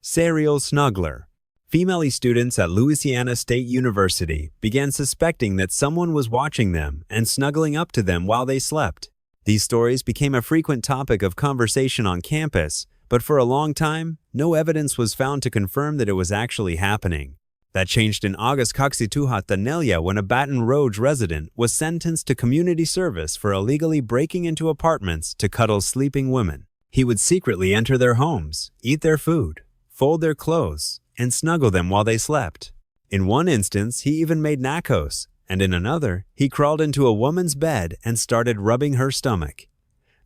Serial Snuggler. Female students at Louisiana State University began suspecting that someone was watching them and snuggling up to them while they slept. These stories became a frequent topic of conversation on campus, but for a long time, no evidence was found to confirm that it was actually happening. That changed in August Nelia when a Baton Rouge resident was sentenced to community service for illegally breaking into apartments to cuddle sleeping women. He would secretly enter their homes, eat their food, fold their clothes, and snuggle them while they slept. In one instance, he even made nachos, and in another, he crawled into a woman's bed and started rubbing her stomach.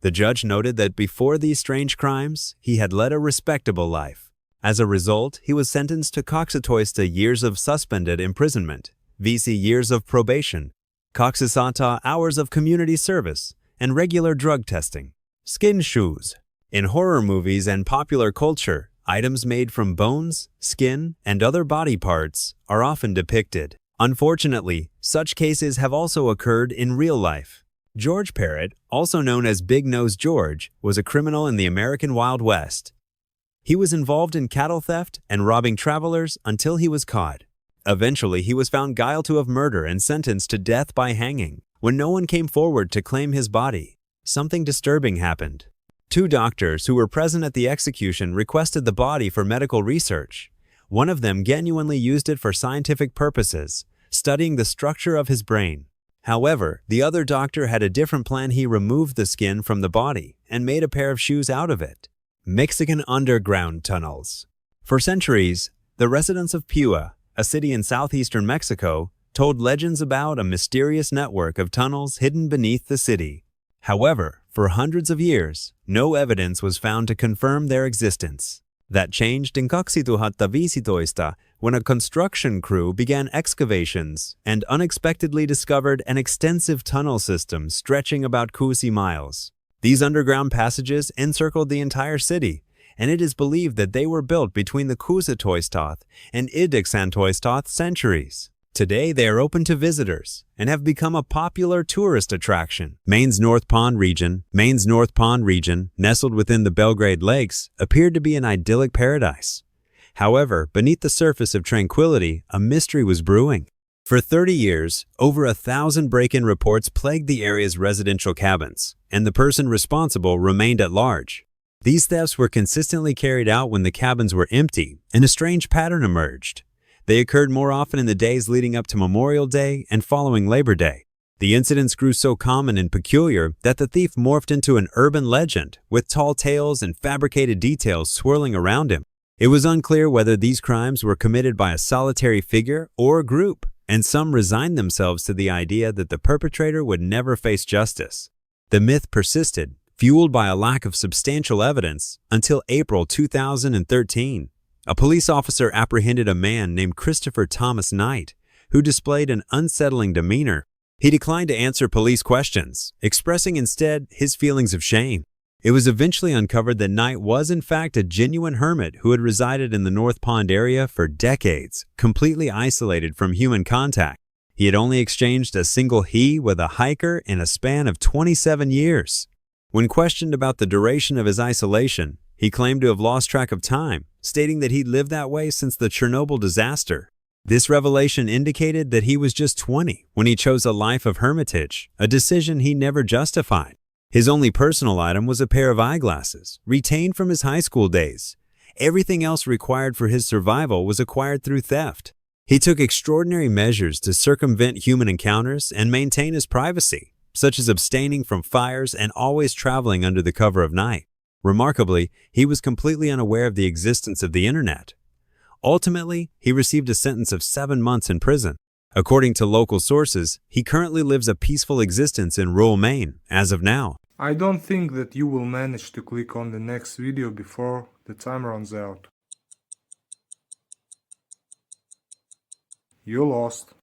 The judge noted that before these strange crimes, he had led a respectable life. As a result, he was sentenced to coxitoista years of suspended imprisonment, VC years of probation, coxisata hours of community service, and regular drug testing. Skin shoes. In horror movies and popular culture, items made from bones, skin, and other body parts are often depicted. Unfortunately, such cases have also occurred in real life. George Parrott, also known as Big Nose George, was a criminal in the American Wild West. He was involved in cattle theft and robbing travelers until he was caught. Eventually, he was found guilty of murder and sentenced to death by hanging. When no one came forward to claim his body, something disturbing happened. Two doctors who were present at the execution requested the body for medical research. One of them genuinely used it for scientific purposes, studying the structure of his brain. However, the other doctor had a different plan. He removed the skin from the body and made a pair of shoes out of it. Mexican underground tunnels. For centuries, the residents of Puebla, a city in southeastern Mexico, told legends about a mysterious network of tunnels hidden beneath the city. However, for hundreds of years, no evidence was found to confirm their existence. That changed in Coxituhatta when a construction crew began excavations and unexpectedly discovered an extensive tunnel system stretching about 20 miles. These underground passages encircled the entire city, and it is believed that they were built between the Cusitoistoth and Idixantoistoth centuries. Today, they are open to visitors and have become a popular tourist attraction. Maine's North Pond region, nestled within the Belgrade Lakes, appeared to be an idyllic paradise. However, beneath the surface of tranquility, a mystery was brewing. For 30 years, over 1,000 break-in reports plagued the area's residential cabins, and the person responsible remained at large. These thefts were consistently carried out when the cabins were empty, and a strange pattern emerged. They occurred more often in the days leading up to Memorial Day and following Labor Day. The incidents grew so common and peculiar that the thief morphed into an urban legend, with tall tales and fabricated details swirling around him. It was unclear whether these crimes were committed by a solitary figure or a group, and some resigned themselves to the idea that the perpetrator would never face justice. The myth persisted, fueled by a lack of substantial evidence, until April 2013. A police officer apprehended a man named Christopher Thomas Knight, who displayed an unsettling demeanor. He declined to answer police questions, expressing instead his feelings of shame. It was eventually uncovered that Knight was in fact a genuine hermit who had resided in the North Pond area for decades, completely isolated from human contact. He had only exchanged a single he with a hiker in a span of 27 years. When questioned about the duration of his isolation, he claimed to have lost track of time, stating that he'd lived that way since the Chernobyl disaster. This revelation indicated that he was just 20 when he chose a life of hermitage, a decision he never justified. His only personal item was a pair of eyeglasses, retained from his high school days. Everything else required for his survival was acquired through theft. He took extraordinary measures to circumvent human encounters and maintain his privacy, such as abstaining from fires and always traveling under the cover of night. Remarkably, he was completely unaware of the existence of the internet. Ultimately, he received a sentence of 7 months in prison. According to local sources, he currently lives a peaceful existence in rural Maine, as of now. I don't think that you will manage to click on the next video before the time runs out. You lost.